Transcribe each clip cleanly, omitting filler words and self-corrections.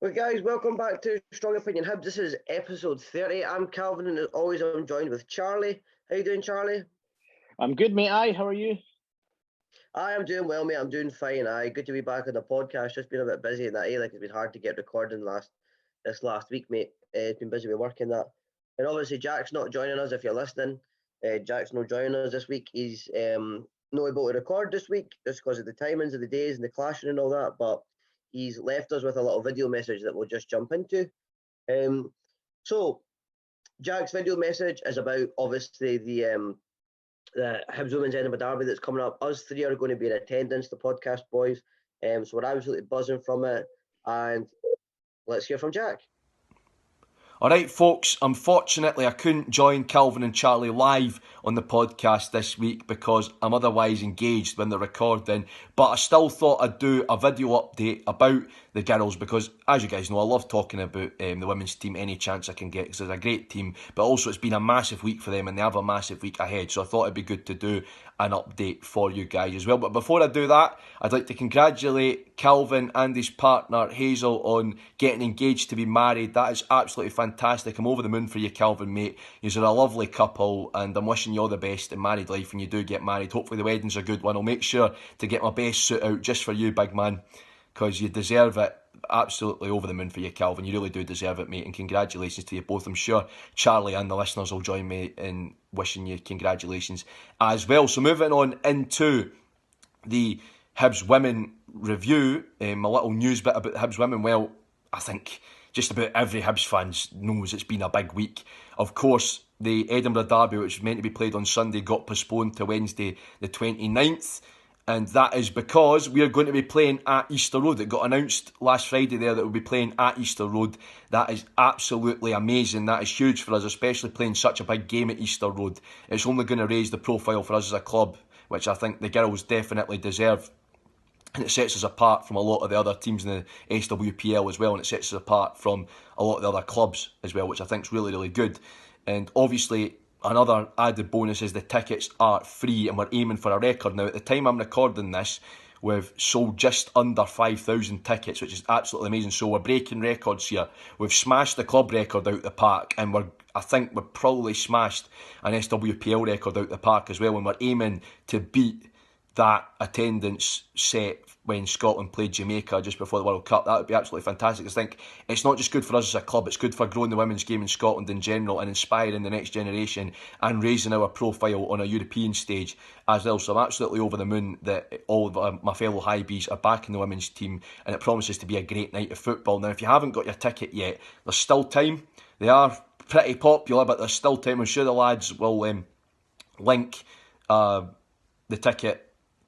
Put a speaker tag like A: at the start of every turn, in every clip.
A: Well, guys, welcome back to Strong Opinion Hibs. This is episode 30. I'm Calvin, and as always, I'm joined with Charlie. How you doing, Charlie?
B: I'm good, mate. Aye, how are you?
A: I am doing well, mate. I'm doing fine. Good to be back on the podcast. Just been a bit busy in that. Like it's been hard to get recording this last week, mate. It's been busy with work and that. And obviously, Jack's not joining us. If you're listening, Jack's not joining us this week. He's not able to record this week just because of the timings of the days and the clashing and all that. But he's left us with a little video message that we'll just jump into. So Jack's video message is about obviously the Hibs Women's Edinburgh Derby that's coming up. Us three are going to be in attendance, the podcast boys. So we're absolutely buzzing from it. And let's hear from Jack.
C: All right, folks, unfortunately I couldn't join Calvin and Charlie live on the podcast this week because I'm otherwise engaged when they're recording, but I still thought I'd do a video update about the girls because, as you guys know, I love talking about the women's team any chance I can get because it's a great team, but also it's been a massive week for them and they have a massive week ahead, so I thought it'd be good to do an update for you guys as well. But before I do that, I'd like to congratulate Calvin and his partner Hazel on getting engaged to be married. That is absolutely fantastic. I'm over the moon for you, Calvin, mate. You're a lovely couple and I'm wishing you all the best in married life when you do get married. Hopefully the wedding's a good one. I'll make sure to get my best suit out just for you, big man, because you deserve it. Absolutely over the moon for you, Calvin. You really do deserve it, mate, and congratulations to you both. I'm sure Charlie and the listeners will join me in wishing you congratulations as well. So moving on into the Hibs women review, a little news bit about the Hibs women. Well, I think just about every Hibs fan knows it's been a big week. Of course, the Edinburgh Derby, which was meant to be played on Sunday, got postponed to Wednesday the 29th. And that is because we are going to be playing at Easter Road. It got announced last Friday there that we'll be playing at Easter Road. That is absolutely amazing. That is huge for us, especially playing such a big game at Easter Road. It's only going to raise the profile for us as a club, which I think the girls definitely deserve. And it sets us apart from a lot of the other teams in the SWPL as well. And it sets us apart from a lot of the other clubs as well, which I think is really, really good. And obviously, another added bonus is the tickets are free and we're aiming for a record. Now, at the time I'm recording this, we've sold just under 5,000 tickets, which is absolutely amazing. So we're breaking records here. We've smashed the club record out the park and I think we've probably smashed an SWPL record out the park as well, and we're aiming to beat that attendance set when Scotland played Jamaica just before the World Cup. That would be absolutely fantastic. I think it's not just good for us as a club, it's good for growing the women's game in Scotland in general and inspiring the next generation and raising our profile on a European stage as well. So I'm absolutely over the moon that all of my fellow Hibs are back in the women's team and it promises to be a great night of football. Now, if you haven't got your ticket yet, there's still time. They are pretty popular, but there's still time. I'm sure the lads will link the ticket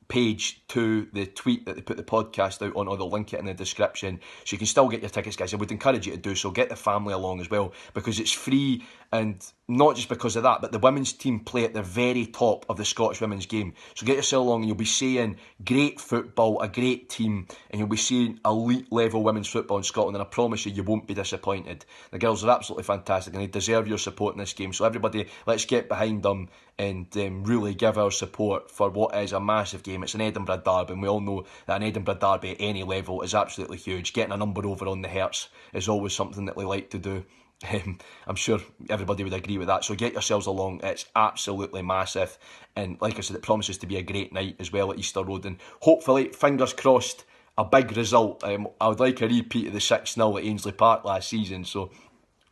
C: page to the tweet that they put the podcast out on, or they'll link it in the description, so you can still get your tickets, guys. I would encourage you to do so. Get the family along as well because it's free, and not just because of that, but the women's team play at the very top of the Scottish women's game. So get yourself along and you'll be seeing great football, a great team, and you'll be seeing elite level women's football in Scotland, and I promise you, you won't be disappointed. The girls are absolutely fantastic and they deserve your support in this game. So everybody, let's get behind them and really give our support for what is a massive game. It's an Edinburgh Derby, and we all know that an Edinburgh Derby at any level is absolutely huge. Getting a number over on the Herts is always something that we like to do. I'm sure everybody would agree with that. So get yourselves along. It's absolutely massive. And like I said, it promises to be a great night as well at Easter Road. And hopefully, fingers crossed, a big result. I would like a repeat of the 6-0 at Ainsley Park last season. So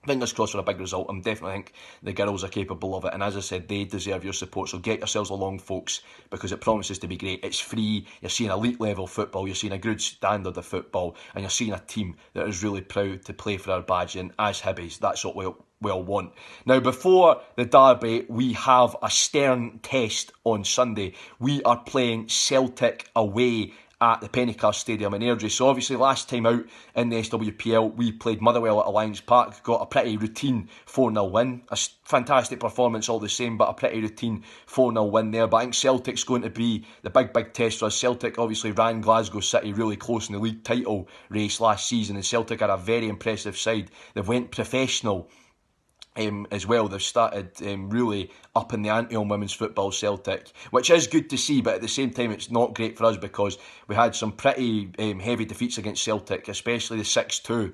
C: fingers crossed for a big result. I definitely think the girls are capable of it, and as I said, they deserve your support. So get yourselves along, folks, because it promises to be great. It's free. You're seeing elite level football. You're seeing a good standard of football, and you're seeing a team that is really proud to play for our badge. And as Hibbies, that's what we'll want. Now, before the derby, we have a stern test on Sunday. We are playing Celtic away at the Pennycar Stadium in Airdrie. So obviously last time out in the SWPL we played Motherwell at Alliance Park, got a pretty routine 4-0 win. A fantastic performance all the same, but a pretty routine 4-0 win there. But I think Celtic's going to be the big test for us. Celtic obviously ran Glasgow City really close in the league title race last season, and Celtic are a very impressive side. They've went professional as well. They've started really upping the ante on women's football, Celtic, which is good to see, but at the same time it's not great for us because we had some pretty heavy defeats against Celtic, especially the 6-2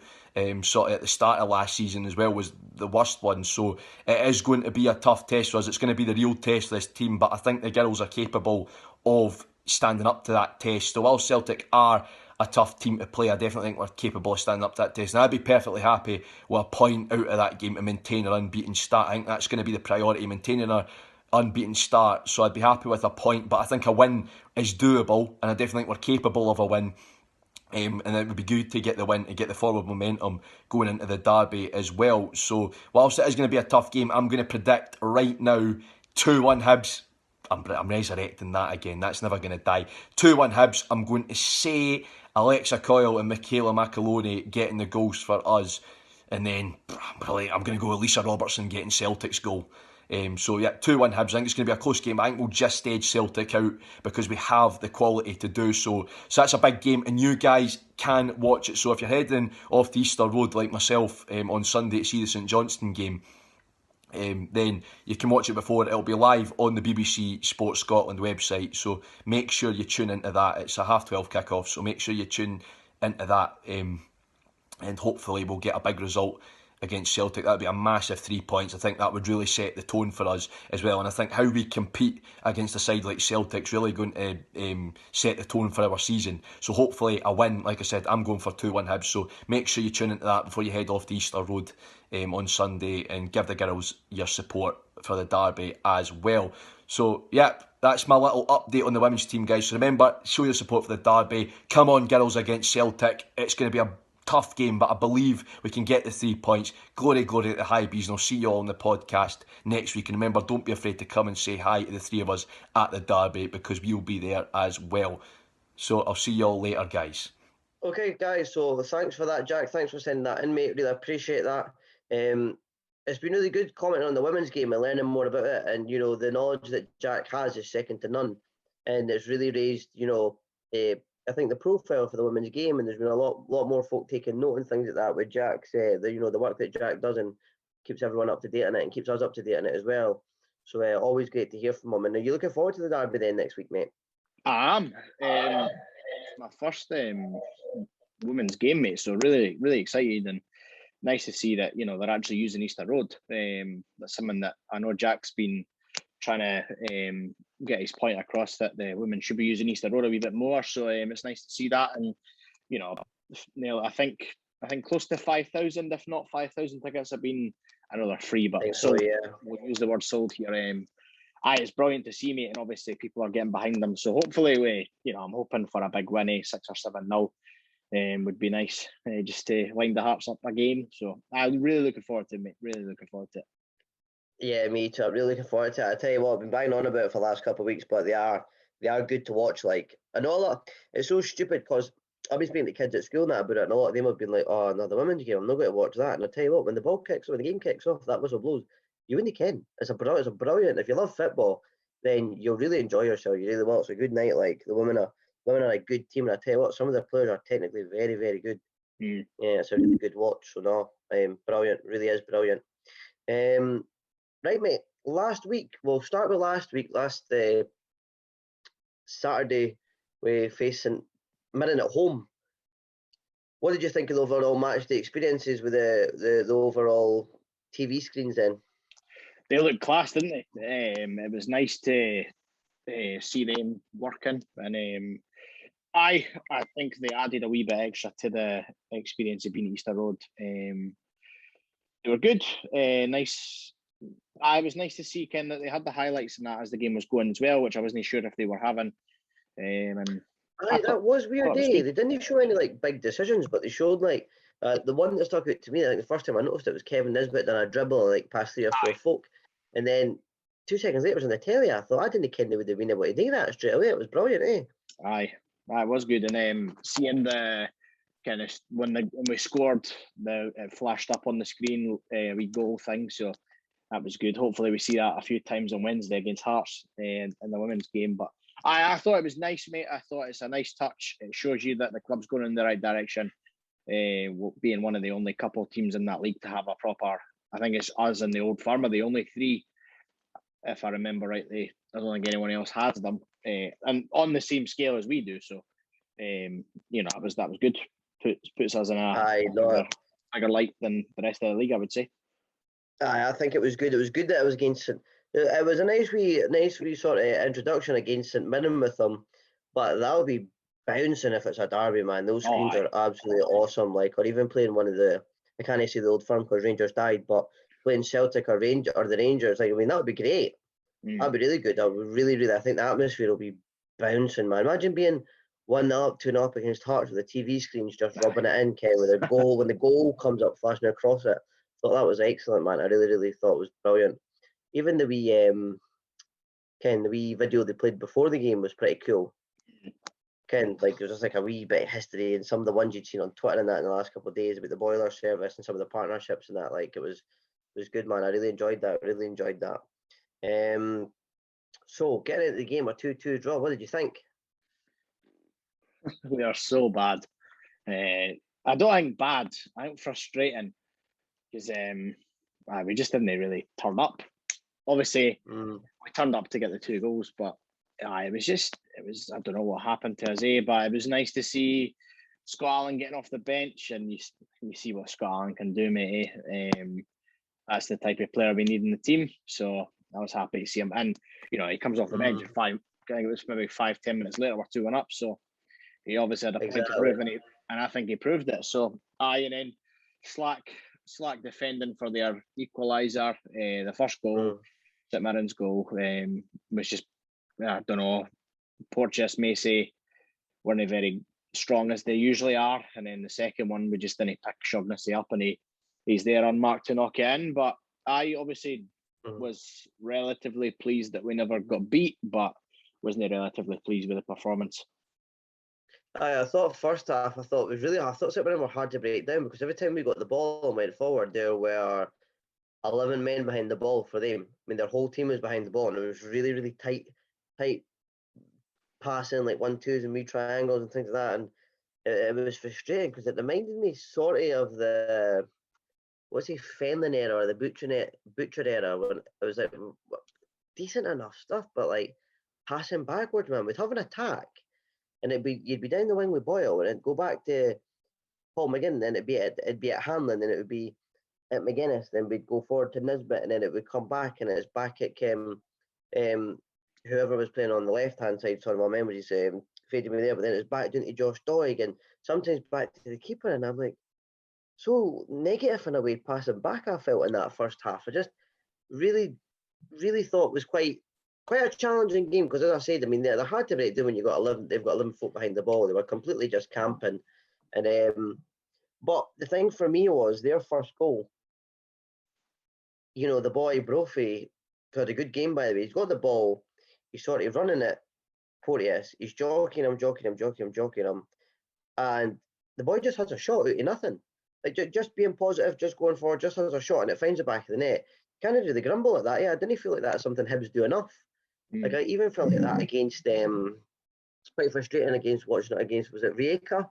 C: sort of at the start of last season as well was the worst one. So it is going to be a tough test for us. It's going to be the real test for this team, but I think the girls are capable of standing up to that test. So while Celtic are a tough team to play, I definitely think we're capable of standing up to that test. And I'd be perfectly happy with a point out of that game to maintain our unbeaten start. I think that's going to be the priority, maintaining our unbeaten start. So I'd be happy with a point, but I think a win is doable, and I definitely think we're capable of a win. And it would be good to get the win, to get the forward momentum going into the derby as well. So whilst it is going to be a tough game, I'm going to predict right now 2-1 Hibs. I'm resurrecting that again. That's never going to die. 2-1 Hibs. I'm going to say Alexa Coyle and Michaela McAloney getting the goals for us. And then I'm going to go with Lisa Robertson getting Celtic's goal. So yeah, 2-1 Hibs. I think it's going to be a close game. I think we'll just edge Celtic out because we have the quality to do so. So that's a big game, and you guys can watch it. So if you're heading off the Easter Road like myself on Sunday to see the St Johnstone game, then you can watch it before. It'll be live on the BBC Sports Scotland website, so make sure you tune into that. It's a 12:30 kick-off, so make sure you tune into that, and hopefully we'll get a big result against Celtic. That'd be a massive 3 points. I think that would really set the tone for us as well, and I think how we compete against a side like Celtic's really going to set the tone for our season. So hopefully a win. Like I said, I'm going for 2-1 Hibs, so make sure you tune into that before you head off the Easter Road on Sunday, and give the girls your support for the derby as well. So yeah, that's my little update on the women's team, guys. So remember, show your support for the derby. Come on, girls, against Celtic. It's going to be a tough game, but I believe we can get the 3 points. Glory, glory to the Hibs, and I'll see you all on the podcast next week. And remember, don't be afraid to come and say hi to the three of us at the derby, because we'll be there as well. So I'll see you all later, guys.
A: Okay, guys, so thanks for that, Jack. Thanks for sending that in, mate. Really appreciate that. It's been really good commenting on the women's game and learning more about it. And, you know, the knowledge that Jack has is second to none. And it's really raised, you know, I think the profile for the women's game, and there's been a lot more folk taking note and things like that with Jack's, the work that Jack does, and keeps everyone up to date on it and keeps us up to date on it as well. So always great to hear from him. And are you looking forward to the derby then next week, mate?
B: I am. My first women's game, mate. So really, really excited, and nice to see that, you know, they're actually using Easter Road. That's something that I know Jack's been trying to get his point across, that the women should be using Easter Road a wee bit more. So it's nice to see that, and you know, Neil, I think close to 5,000, if not 5,000 tickets have been. I know they're free, but sold. So, yeah. We'll use the word sold here. It's brilliant to see, mate, and obviously people are getting behind them. So hopefully I'm hoping for a big win, 6 or 7-0. Would be nice, just to wind the Hearts up a game. So I'm really looking forward to it, mate. Really looking forward to it.
A: Yeah, me too. I'm really looking forward to it. I tell you what, I've been banging on about it for the last couple of weeks, but they are good to watch. Like, I know a lot. It's so stupid because I've been speaking to kids at school now about it, and a lot of them have been like, "Oh, another women's game. I'm not going to watch that." And I tell you what, when the game kicks off, that whistle blows, you win the ken. It's a brilliant. If you love football, then you'll really enjoy yourself. You really will. It's a good night. Like, the women are a good team, and I tell you what, some of their players are technically very, very good. Yeah, it's a really good watch. So no, brilliant. Really is brilliant. Right, mate. Last week, we'll start with last week. Last Saturday, we faced St Mirren at home. What did you think of the overall match? The experiences with the overall TV screens then?
B: They looked class, didn't they? It was nice to see them working, and I think they added a wee bit extra to the experience of being Easter Road. They were good, nice. It was nice to see, Ken, that they had the highlights in that as the game was going as well, which I wasn't sure if they were having. And
A: that was weird. They didn't show any like big decisions, but they showed like the one that stuck out to me. I think the first time I noticed it was Kevin Nisbet done a dribble like past 3 or 4 folk, and then 2 seconds later it was on the telly. I thought, I didn't think they would have been able to do that straight away. It was brilliant,
B: Aye, it was good, and seeing the kind of when we scored, it flashed up on the screen, we goal thing. So that was good. Hopefully we see that a few times on Wednesday against Hearts in the women's game. But I thought it was nice, mate. I thought it's a nice touch. It shows you that the club's going in the right direction, being one of the only couple of teams in that league to have a proper I think it's us and the Old Firm are the only three, if I remember rightly. I don't think anyone else has them, and on the same scale as we do. So, that was good. Puts us in a bigger light than the rest of the league, I would say.
A: I think it was good. It was good that it was against St. It was a nice wee sort of introduction against St Mirren with them, but that'll be bouncing if it's a derby, man. Those screens are absolutely awesome. Like, or even playing one of the, I can't say the Old Firm because Rangers died, but playing Celtic or the Rangers, like, I mean, that would be great. That'd be really good. I would really, I think the atmosphere will be bouncing, man. Imagine being 1-0 up, 2-0 up against Hearts with the TV screens just rubbing it in, Ken, with a goal when the goal comes up flashing across it. Thought that was excellent, man. I really thought it was brilliant. Even the wee the wee video they played before the game was pretty cool. Ken, like, there was just like a wee bit of history and some of the ones you'd seen on Twitter and that in the last couple of days about the boiler service and some of the partnerships and that. Like, it was good, man. I really enjoyed that. So getting into the game, a 2-2 draw. What did you think?
B: We are so bad. I don't think bad. I think frustrating because we just didn't really turn up. Obviously, we turned up to get the 2 goals, but I don't know what happened to us, but it was nice to see Scott Allan getting off the bench, and you see what Scott Allan can do, mate. That's the type of player we need in the team. So I was happy to see him, and he comes off the bench at 5. I think it was maybe 5-10 minutes later, we're 2-1 up. So he obviously had a point to prove, and I think he proved it. So and then slack defending for their equaliser. The first goal, St Mirren's goal, was just, I don't know, Porteous, Macy weren't very strong as they usually are, and then the second one we just didn't pick Shaughnessy up, and he's there unmarked to knock it in. But I obviously was relatively pleased that we never got beat, but wasn't relatively pleased with the performance.
A: I thought first half, I thought St Mirren were hard to break down because every time we got the ball and went forward, there were 11 men behind the ball for them. I mean, their whole team was behind the ball, and it was really tight passing, like 1-2s and wee triangles and things like that. And it was frustrating because it reminded me sort of the, Fenlon era or the Butcher era, when it was like decent enough stuff, but like passing backwards, man. We'd have an attack, and you'd be down the wing with Boyle, and it'd go back to Paul McGinn, then it'd be at Hanlon, then it would be at McGuinness, then we'd go forward to Nisbet, and then it would come back, and it's back at whoever was playing on the left hand side. Sorry, my memory's fading me there, but then it's back down to Josh Doig, and sometimes back to the keeper, and I'm like, so negative in a way passing back. I felt in that first half. I just really thought it was quite a challenging game because, as I said, I mean, they're hard to break down when you've got 11. They've got 11 folk behind the ball. They were completely just camping, and but the thing for me was their first goal. The boy Brophy had a good game, by the way. He's got the ball. He's sort of running it. Porteous. He's jockeying him, and the boy just has a shot out of nothing. Like, just being positive, just going forward, just has a shot, and it finds the back of the net. Can't really grumble at that. Yeah, I didn't feel like that's something Hibs do enough. Like, I even felt like that against it's quite frustrating against watching it against, was it Rijeka?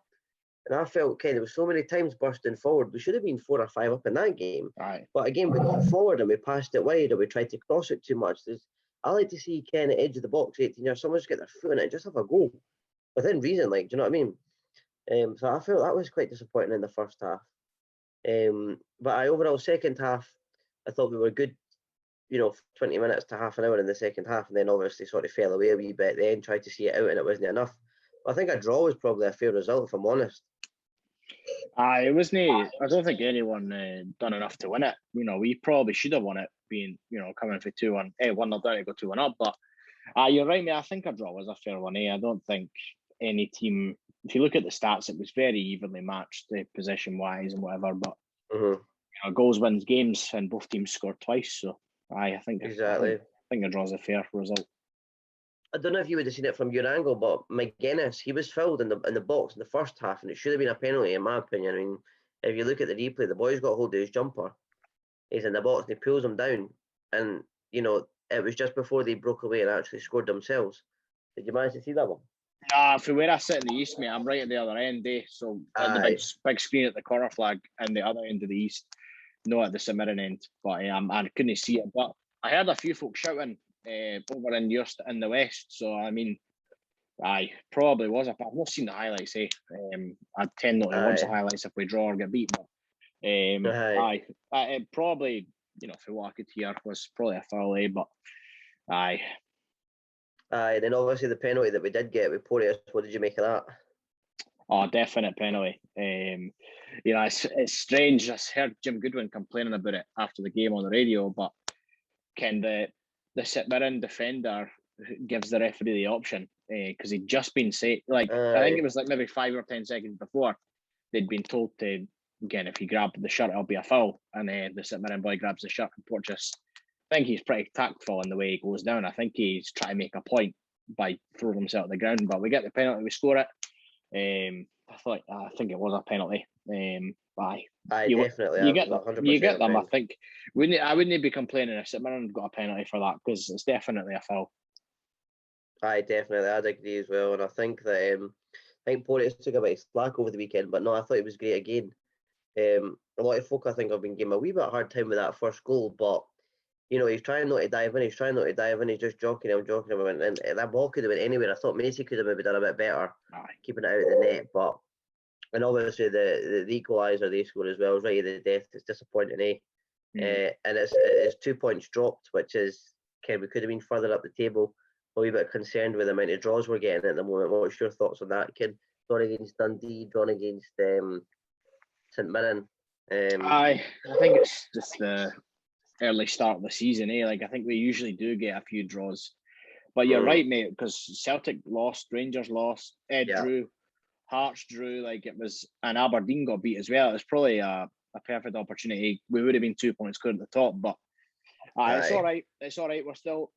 A: And I felt there was so many times bursting forward. We should have been 4 or 5 up in that game.
B: Right.
A: But again, we got forward and we passed it wide, or we tried to cross it too much. I like to see Ken at the edge of the box, 18 years, someone's get their foot in it and just have a goal within reason. Like, do you know what I mean? So I felt that was quite disappointing in the first half. But overall, second half, I thought we were good, 20 minutes to half an hour in the second half, and then obviously sort of fell away a wee bit at the end, tried to see it out, and it wasn't enough. But I think a draw was probably a fair result, if I'm honest.
B: It wasn't. I don't think anyone done enough to win it. We probably should have won it, being coming for 2-1, 1-0 down to go 2-1 up. But you're right, mate. I think a draw was a fair one. I don't think any team. If you look at the stats, it was very evenly matched, position wise and whatever. But goals wins games, and both teams scored twice. So I think exactly. I think a draw is a fair result.
A: I don't know if you would have seen it from your angle, but McGuinness, he was fouled in the box in the first half, and it should have been a penalty, in my opinion. I mean, if you look at the replay, the boy's got hold of his jumper. He's in the box, and he pulls him down, and it was just before they broke away and actually scored themselves. Did you manage to see that one?
B: From where I sit in the east, mate, I'm right at the other end, So the big screen at the corner flag and the other end of the east. no at the St Mirren end, but I couldn't see it. But I heard a few folks shouting over in the west, so I mean, aye, probably was. I've not seen the highlights. I tend not to watch the highlights if we draw or get beat. But it probably, for what I could hear, was probably a foul. But aye.
A: Then obviously the penalty that we did get with Porteous, what did you make of that?
B: Oh, definite penalty. It's strange. I heard Jim Goodwin complaining about it after the game on the radio, but can the St Mirren defender gives the referee the option because he'd just been said, I think it was like maybe 5 or 10 seconds before they'd been told to, again, if you grab the shirt, it'll be a foul, and the St Mirren boy grabs the shirt and Porteous. I think he's pretty tactful in the way he goes down. I think he's trying to make a point by throwing himself at the ground, but we get the penalty, we score it. I think it was a penalty.
A: Definitely.
B: You get them. I think I wouldn't be complaining if St Mirren got a penalty for that because it's definitely a foul.
A: Definitely. I'd agree as well, and I think that I think Porteous took a bit of slack over the weekend, but no, I thought it was great again. A lot of folk I think have been giving a wee bit hard time with that first goal, but he's trying not to dive in. He's just jockeying him, and that ball could have went anywhere. I thought Macy could have maybe done a bit better, keeping it out of the net. But and obviously the equaliser they scored as well was right at the death. It's disappointing, and it's 2 points dropped, which is we could have been further up the table. A wee bit concerned with the amount of draws we're getting at the moment. What's your thoughts on that, Ken? Drawn against Dundee, drawn against St Mirren.
B: I think it's just the early start of the season, I think we usually do get a few draws, but you're right, mate, because Celtic lost, Rangers lost, drew, Hearts drew, it was, and Aberdeen got beat as well. It's probably a perfect opportunity. We would have been 2 points clear at the top, but it's all right. It's all right. We're still,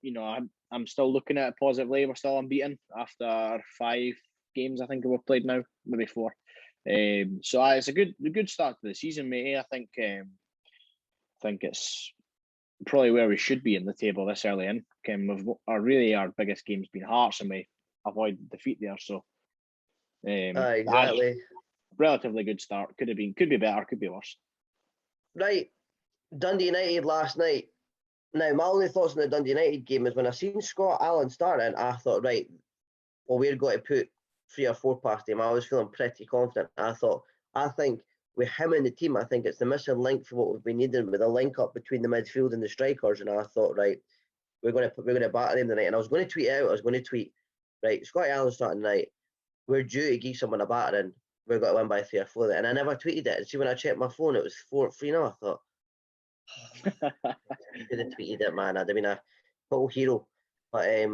B: I'm still looking at it positively. We're still unbeaten after 5 games. I think we've played now, maybe 4. So it's a good start to the season, mate. I think it's probably where we should be in the table this early in. Our biggest game's been Hearts, and we avoided defeat there. So
A: exactly.
B: Relatively good start. Could be better, could be worse.
A: Right. Dundee United last night. Now, my only thoughts on the Dundee United game is when I seen Scott Allan starting, I thought, right, well, we're going to put 3 or 4 past him. I was feeling pretty confident. I think with him in the team, I think it's the missing link for what we've been needing with a link up between the midfield and the strikers. And I thought, right, we're going to batter him tonight. And I was going to tweet out, right, Scott Allan starting tonight. We're due to give someone a battering. We're going to win by 3 or 4. And I never tweeted it. And see, when I checked my phone, it was 4-3. I thought, I could have tweeted it, man. I'd have been a total hero. But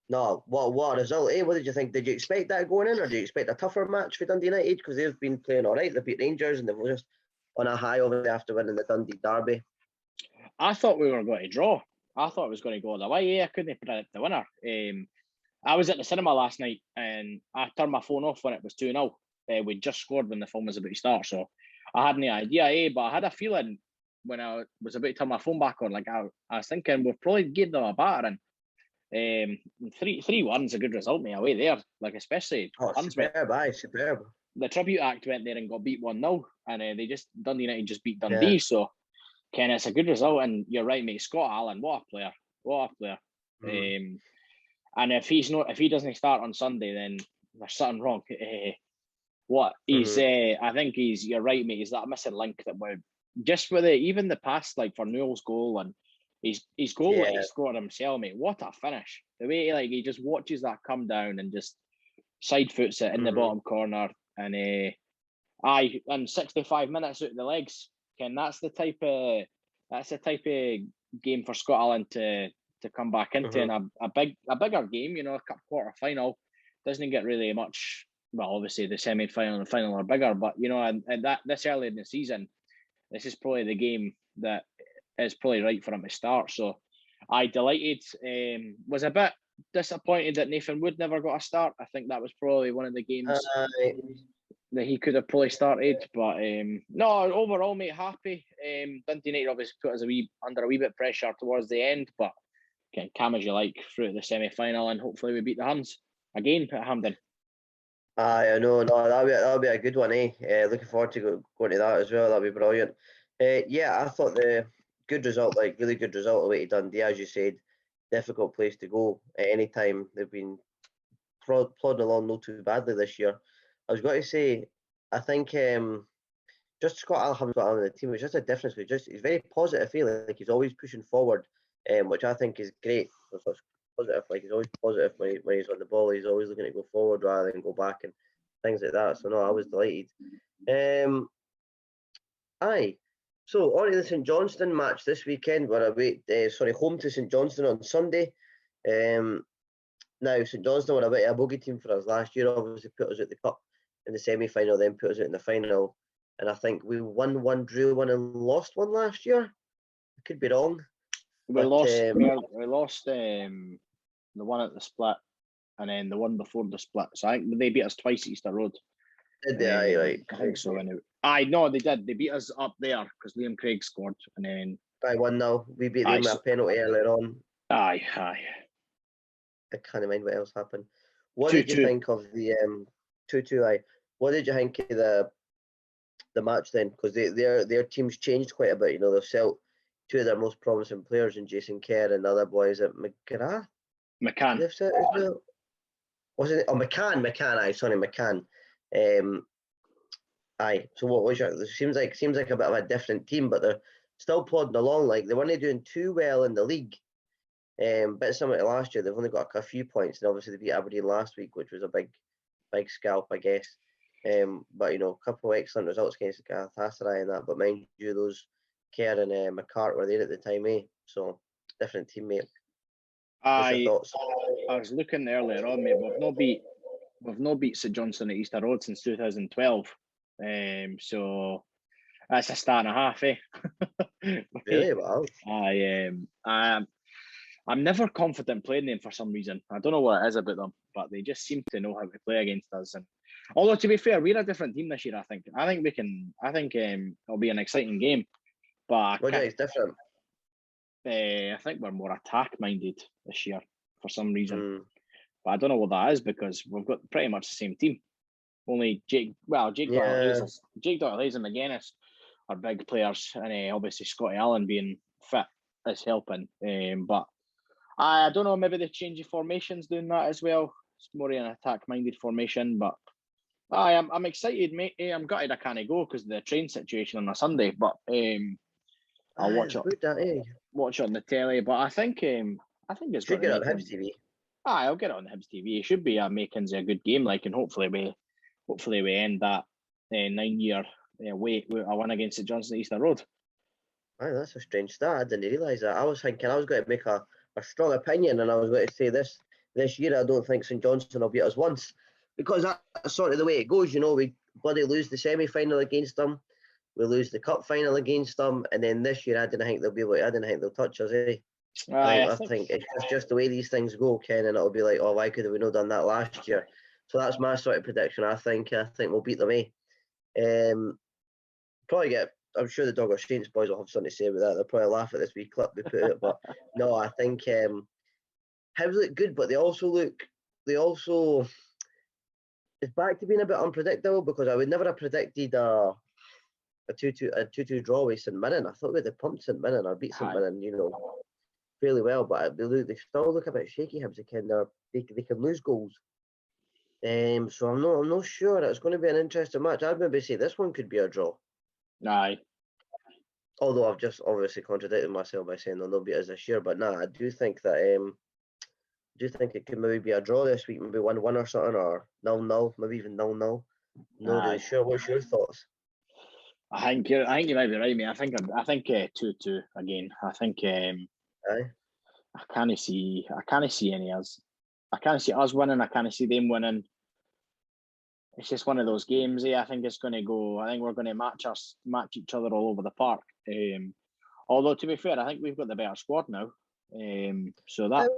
A: no, what a result, eh? What did you think? Did you expect that going in, or did you expect a tougher match for Dundee United? Because they've been playing all right. They beat Rangers and they were just on a high over there after winning the Dundee derby.
B: I thought we were going to draw. I thought it was going to go the way. I couldn't predict the winner. I was at the cinema last night and I turned my phone off when it was 2-0. We'd just scored when the film was about to start, so I had no idea, but I had a feeling when I was about to turn my phone back on, I was thinking we've probably given them a battering. 3-1's a good result, mate, away there. Especially
A: superb.
B: The tribute act went there and got beat 1-0, and Dundee United just beat Dundee. So, Ken, it's a good result, and you're right, mate. Scott Allan, what a player! And if he doesn't start on Sunday, then there's something wrong. I think you're right, mate. He's that missing link that we're just with it. Even the pass, for Newell's goal and his goal that he scored himself, mate. What a finish! The way he just watches that come down and just side foots it in the bottom corner, and in 65 minutes out of the legs. Ken, that's the type of game for Scott Allan to come back into in a bigger game. A cup quarter final doesn't get really much. Well, obviously the semi-final and the final are bigger, but and that this early in the season, this is probably the game that is probably right for him to start. So I delighted. Was a bit disappointed that Nathan Wood never got a start. I think that was probably one of the games that he could have probably started. But no, overall, mate, happy. Dundee United obviously put us under a wee bit of pressure towards the end, but calm as you like through the semi-final, and hopefully we beat the Huns again at Hampden.
A: I know, no, that'll be a good one, eh? Looking forward to going to that as well. That'll be brilliant. Yeah, I thought the good result, like really good result away to Dundee, as you said. Difficult place to go at any time. They've been plodding along not too badly this year. I was going to say, I think just Scott Allan in the team, it's just a difference. He's very positive feeling, like he's always pushing forward, which I think is great. So it's positive, like he's always positive when he's on the ball. He's always looking to go forward rather than go back and things like that. So no, I was delighted. Aye. So on to the St Johnstone match this weekend. We're away, home to St Johnstone on Sunday. Now St Johnstone were a bit of a bogey team for us last year. Obviously put us at the cup in the semi-final, then put us out in the final. And I think we won one, drew one, and lost one last year. I could be wrong.
B: We
A: But,
B: lost. We lost the one at the split, and then the one before the split. So I think they beat us twice at Easter Road.
A: Did they? Aye, right.
B: I think so. Anyway. Aye, no, they did. They beat us up there because Liam Craig scored, and then
A: I won now. We beat them with a penalty earlier on.
B: Aye.
A: I can't mind what else happened. What did you think of the 2-2? Aye. What did you think of the match then? Because their teams changed quite a bit. You know, they've sold two of their most promising players in Jason Kerr and the other boy, is it McGrath?
B: McCann.
A: Wasn't it? Oh, McCann. Aye, sorry, McCann. Aye. So what was your? It seems like a bit of a different team, but they're still plodding along. Like they weren't doing too well in the league. But similar to last year, they've only got a few points, and obviously they beat Aberdeen last week, which was a big scalp, I guess. But you know, a couple of excellent results against Galatasaray and that. But mind you, those Kerr and McCart were there at the time, eh? So different teammate. What's your thoughts?
B: I was looking earlier on, mate. We've not beat St Johnstone at Easter Road since 2012. So that's a start and a half, eh?
A: Really? Wow.
B: I'm never confident playing them for some reason. I don't know what it is about them, but they just seem to know how to play against us. And although to be fair, we're a different team this year. I think we can. I think it'll be an exciting game. But
A: what do you think is different?
B: I think we're more attack minded this year for some reason. But I don't know what that is because we've got pretty much the same team. Only Jake Doyle-Hayes and McGuinness are big players, and obviously Scotty Allan being fit is helping. But I don't know, maybe the change of formations doing that as well. It's more an attack-minded formation, but I'm excited, mate. I'm gutted I can't go because of the train situation on a Sunday, but I'll watch it. Watch it on the telly, but I think it's
A: should get it on Hibs TV.
B: I'll get it on Hibs TV. It should be makings a good game, like, and hopefully we end that 9-year wait with a win against St Johnstone Easter Road.
A: Aye, that's a strange start. I didn't realise that. I was thinking I was going to make a strong opinion, and I was going to say this year I don't think St Johnstone will beat us once, because that's sort of the way it goes. You know, we bloody lose the semi-final against them, we lose the cup final against them, and then this year I didn't think they'll touch us, eh? I think it's just the way these things go, Ken, and it'll be like, oh, why could we not done that last year? So that's my sort of prediction. I think we'll beat them, eh? Probably get. I'm sure the Dog or Saints boys will have something to say about that. They'll probably laugh at this wee clip we put out, but no, I think Hibs look good, but they also it's back to being a bit unpredictable, because I would never have predicted a 2-2 draw with St Mirren. I thought we'd have pumped St Mirren or beat St Mirren, you know, fairly well, but they still look a bit shaky. Hibs again, they can lose goals. So I'm not sure. It's going to be an interesting match. I'd maybe say this one could be a draw.
B: Aye.
A: Although I've just obviously contradicted myself by saying they'll beat us this year, but I do think that it could maybe be a draw this week, maybe 1-1 or something, or 0-0, maybe even 0-0. Not really sure. What's your thoughts?
B: I think you might be right, mate. I think 2-2 again. I think
A: aye.
B: I can't see any us. I can't see us winning. I can't see them winning. It's just one of those games. I think it's going to go. I think we're going to match each other all over the park. Although to be fair, I think we've got the better squad now. So that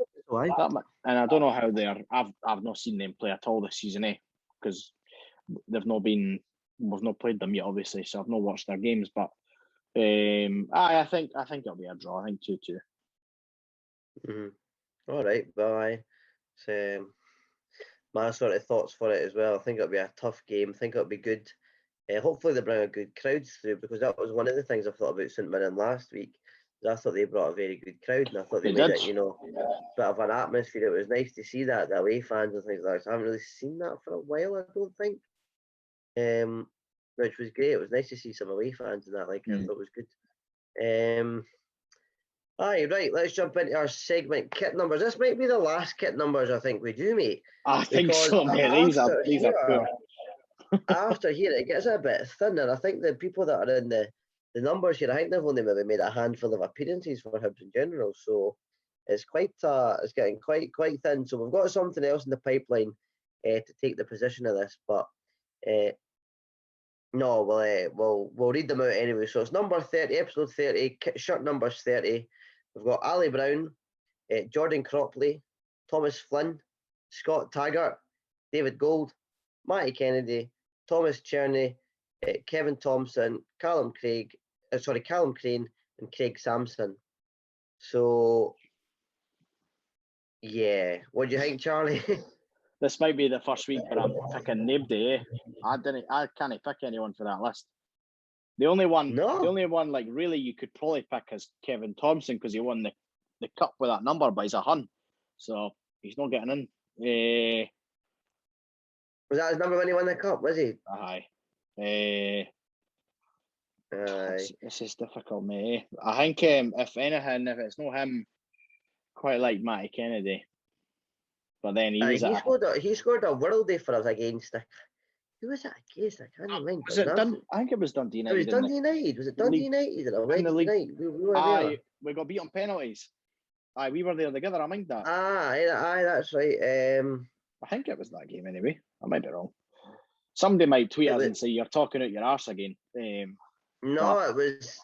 B: and I don't know how they are. I've not seen them play at all this season, because we've not played them yet, obviously. So I've not watched their games, but I think it'll be a draw. I think 2-2.
A: All right, bye. So my sort of thoughts for it as well. I think it'll be a tough game. I think it'll be good. Hopefully they bring a good crowds through, because that was one of the things I thought about St Mirren last week. I thought they brought a very good crowd, and I thought they made it, bit of an atmosphere. It was nice to see that, the away fans and things like that. I haven't really seen that for a while, I don't think. Which was great. It was nice to see some away fans and that. I thought it was good. Aye, right. Let's jump into our segment, kit numbers. This might be the last kit numbers I think we do, mate.
B: I think so, mate. These are poor.
A: After here, it gets a bit thinner. I think the people that are in the numbers here, I think they've only maybe made a handful of appearances for Hibs in general. So it's it's getting quite thin. So we've got something else in the pipeline to take the position of this, but no, we'll read them out anyway. So it's number 30, episode 30, shirt numbers 30. We've got Ali Brown, Jordan Cropley, Thomas Flynn, Scott Taggart, David Gold, Matty Kennedy, Thomas Cherney, Kevin Thompson, Callum Crane, and Craig Sampson. So, yeah. What do you think, Charlie?
B: This might be the first week, but I'm picking nobody. I can't pick anyone for that list. The only one, like really, you could probably pick is Kevin Thompson, because he won the cup with that number, but he's a Hun, so he's not getting in.
A: Was that his number when he won the cup? Was he?
B: Aye. This is difficult, mate. I think if anything, if it's not him, quite like Matty Kennedy. But then he
A: scored a worldie for us against who was it against? I can't remember.
B: I think it was Dundee United.
A: It was Dundee United. Was it Dundee United on Wednesday night? We were there.
B: We got beat on penalties. Aye, we were there together. I mind that.
A: Aye, that's right.
B: I think it was that game anyway. I might be wrong. Somebody might tweet us and say you're talking out your arse again.
A: No, it was.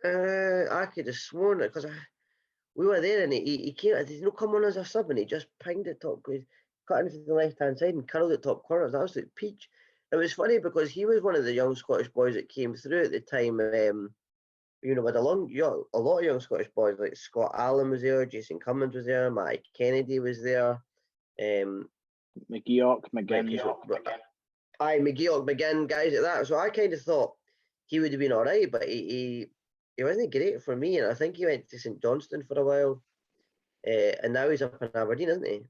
A: I could have sworn it, because we were there and he came. He's not come on as a sub, and he just pinged it top, cut into the left hand side and curled it top corner. It was absolute peach. It was funny because he was one of the young Scottish boys that came through at the time. With a lot of young Scottish boys, like Scott Allan was there, Jason Cummins was there, Mike Kennedy was there,
B: McGeoch, McGinn.
A: McGeoch, McGinn, guys like that. So I kind of thought he would have been all right, but he wasn't great for me, and I think he went to St Johnstone for a while, and now he's up in Aberdeen, isn't he?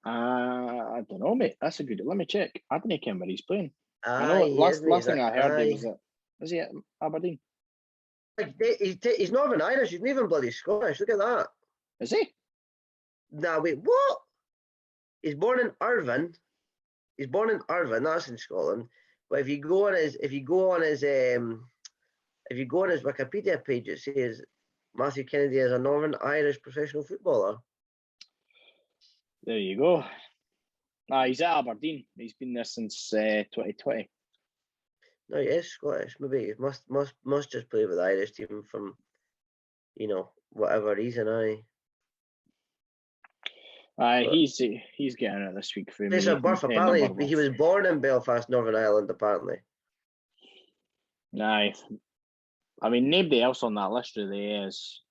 B: I don't know, mate. That's a good. Let me check. I didn't care where he's playing.
A: I know
B: last thing I heard was he at Aberdeen?
A: He's Northern Irish. He's not even bloody Scottish. Look at that.
B: Is he?
A: Nah, wait, what? He's born in Irvine. That's in Scotland. But if you go on his Wikipedia page, it says Matthew Kennedy is a Northern Irish professional footballer.
B: There you go. He's at Aberdeen. He's been there since 2020.
A: No, he is Scottish. Maybe he must just play with the Irish team from, whatever reason.
B: He's getting it this week for me.
A: Place of birth, apparently he was born in Belfast, Northern Ireland. Apparently.
B: Aye. I mean, nobody else on that list really is.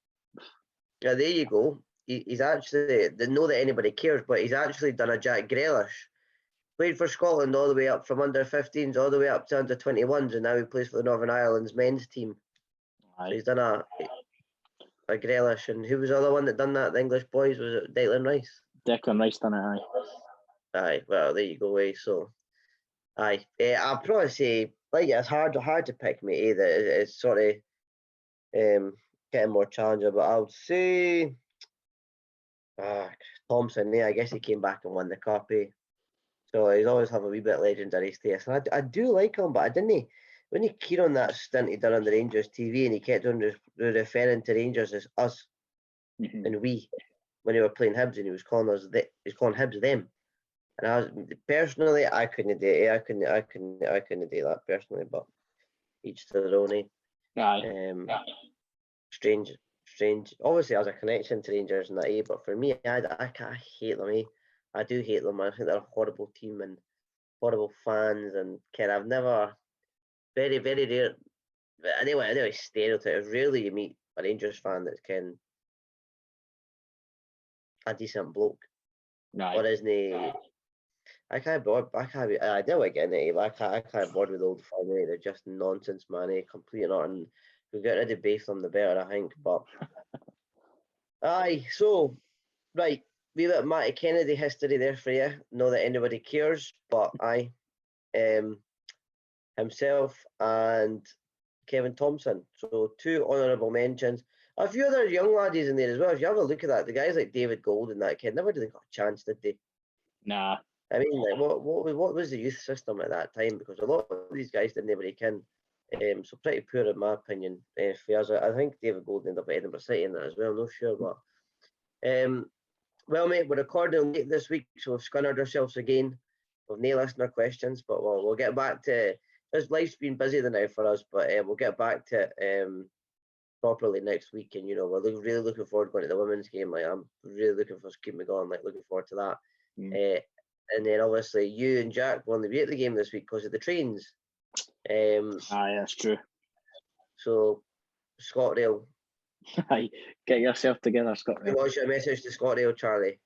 A: Yeah, there you go. He's actually, they know that anybody cares, but he's actually done a Jack Grealish. Played for Scotland all the way up from under 15s all the way up to under 21s, and now he plays for the Northern Ireland's men's team. So he's done a Grealish, and who was the other one that done that? The English boys, was it Declan Rice?
B: Declan Rice done it,
A: aye. Well, there you go, so aye. I'll probably say, it's hard to pick, mate, either. It's sort of getting more challenging, but I would say Thompson. I guess he came back and won the cup. So he's always have a wee bit legendary status. And I do like him, but I didn't. When he keyed on that stint he done on the Rangers TV, and he kept on referring to Rangers as us and we when he were playing Hibs, and he was calling Hibs them. And I couldn't do it. I couldn't do that personally, but each to their own. Strange. Obviously, as a connection to Rangers and that, but for me, I hate them. I do hate them. I think they're a horrible team and horrible fans, and I've never, very, very rare. Anyway, stereotype. Rarely you meet a Rangers fan that's a decent bloke. Or isn't he? I can't bother. I don't like it, but I can't bother with old firm, mate. They're just nonsense, man. Complete and utter. And we get rid of Batham, the better, I think. But aye, so right, we got Matty Kennedy history there for you. Not that anybody cares, but aye, himself and Kevin Thompson. So 2 honourable mentions. A few other young laddies in there as well. If you have a look at that, the guys like David Gold and that kid never did got a chance, did they?
B: Nah.
A: I mean, like, what was the youth system at that time? Because a lot of these guys didn't break in. So pretty poor in my opinion. I think David Gold ended up at Edinburgh City in that as well. I'm not sure, but well, mate, we're recording late this week, so we've scunnered ourselves again. We've no listener questions, but we'll get back to this. Life's been busy now for us, but we'll get back to it properly next week. And we're really looking forward to going to the women's game. Like, I'm really looking for keep me going. Like, looking forward to that. And then obviously you and Jack will only be at the game this week because of the trains.
B: Aye, that's true.
A: So ScotRail.
B: Aye, get yourself together, ScotRail.
A: What's your message to ScotRail, Charlie?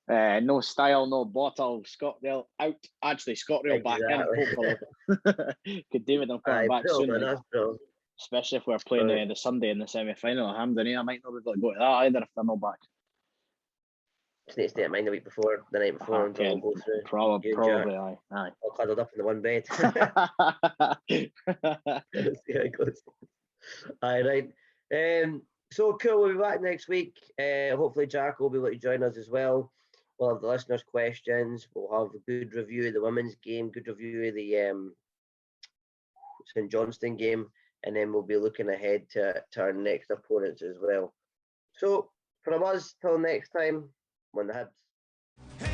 B: No style, no bottle. ScotRail out. Actually, ScotRail back in. Hopefully, could do with them coming back soon. Like, especially if we're playing the Sunday in the semi-final at Hampden. I might not be able to go to that either if they're not back.
A: Just need to stay at mine the night before, until we'll go through.
B: Probably, aye.
A: All cuddled up in the one bed. Let's see how it goes. Aye, right. So cool. We'll be back next week. Hopefully Jack will be able to join us as well. We'll have the listeners' questions. We'll have a good review of the women's game, good review of the St Johnstone game, and then we'll be looking ahead to our next opponents as well. So from us till next time, on the Hibs.